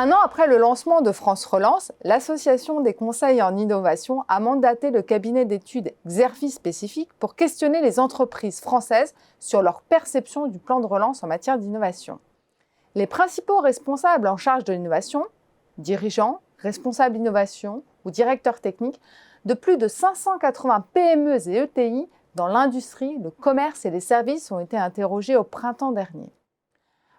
1 an après le lancement de France Relance, l'Association des conseils en innovation a mandaté le cabinet d'études Xerfi Spécifique pour questionner les entreprises françaises sur leur perception du plan de relance en matière d'innovation. Les principaux responsables en charge de l'innovation, dirigeants, responsables innovation ou directeurs techniques de plus de 580 PME et ETI dans l'industrie, le commerce et les services ont été interrogés au printemps dernier.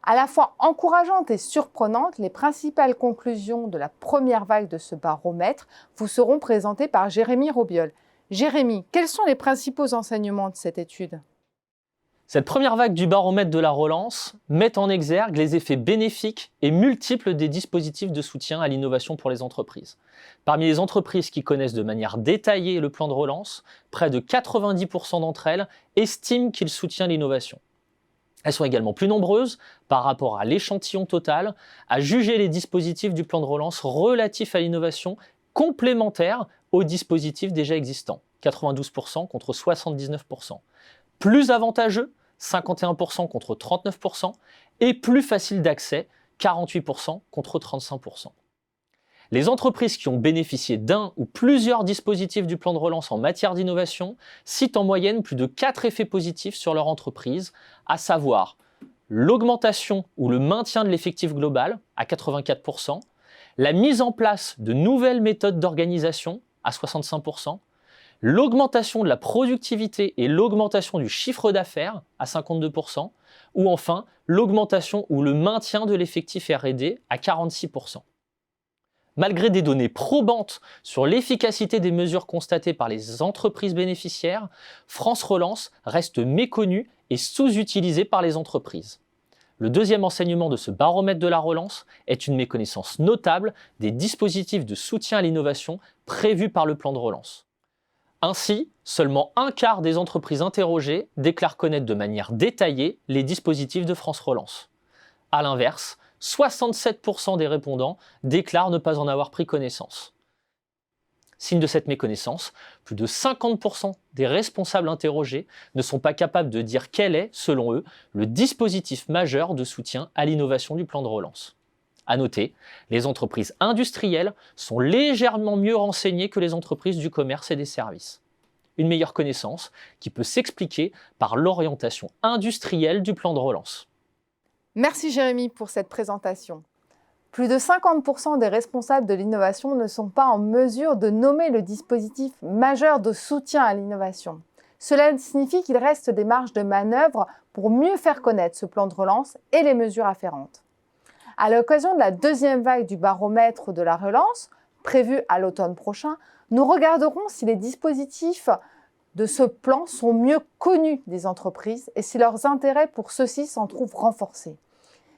À la fois encourageantes et surprenantes, les principales conclusions de la première vague de ce baromètre vous seront présentées par Jérémy Robiol. Jérémy, quels sont les principaux enseignements de cette étude ? Cette première vague du baromètre de la relance met en exergue les effets bénéfiques et multiples des dispositifs de soutien à l'innovation pour les entreprises. Parmi les entreprises qui connaissent de manière détaillée le plan de relance, près de 90% d'entre elles estiment qu'il soutient l'innovation. Elles sont également plus nombreuses, par rapport à l'échantillon total, à juger les dispositifs du plan de relance relatifs à l'innovation complémentaires aux dispositifs déjà existants, 92% contre 79%. Plus avantageux, 51% contre 39%, et plus facile d'accès, 48% contre 35%. Les entreprises qui ont bénéficié d'un ou plusieurs dispositifs du plan de relance en matière d'innovation citent en moyenne plus de 4 effets positifs sur leur entreprise, à savoir l'augmentation ou le maintien de l'effectif global à 84%, la mise en place de nouvelles méthodes d'organisation à 65%, l'augmentation de la productivité et l'augmentation du chiffre d'affaires à 52%, ou enfin l'augmentation ou le maintien de l'effectif R&D à 46%. Malgré des données probantes sur l'efficacité des mesures constatées par les entreprises bénéficiaires, France Relance reste méconnue et sous-utilisée par les entreprises. Le deuxième enseignement de ce baromètre de la relance est une méconnaissance notable des dispositifs de soutien à l'innovation prévus par le plan de relance. Ainsi, seulement un quart des entreprises interrogées déclarent connaître de manière détaillée les dispositifs de France Relance. A l'inverse, 67% des répondants déclarent ne pas en avoir pris connaissance. Signe de cette méconnaissance, plus de 50% des responsables interrogés ne sont pas capables de dire quel est, selon eux, le dispositif majeur de soutien à l'innovation du plan de relance. À noter, les entreprises industrielles sont légèrement mieux renseignées que les entreprises du commerce et des services. Une meilleure connaissance qui peut s'expliquer par l'orientation industrielle du plan de relance. Merci Jérémy pour cette présentation. Plus de 50% des responsables de l'innovation ne sont pas en mesure de nommer le dispositif majeur de soutien à l'innovation. Cela signifie qu'il reste des marges de manœuvre pour mieux faire connaître ce plan de relance et les mesures afférentes. À l'occasion de la deuxième vague du baromètre de la relance, prévue à l'automne prochain, nous regarderons si les dispositifs de ce plan sont mieux connus des entreprises et si leurs intérêts pour ceux-ci s'en trouvent renforcés.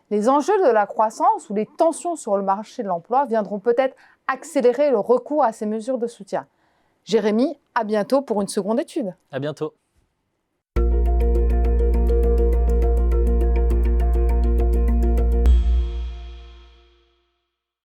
Les enjeux de la croissance ou les tensions sur le marché de l'emploi viendront peut-être accélérer le recours à ces mesures de soutien. Jérémy, à bientôt pour une seconde étude. À bientôt.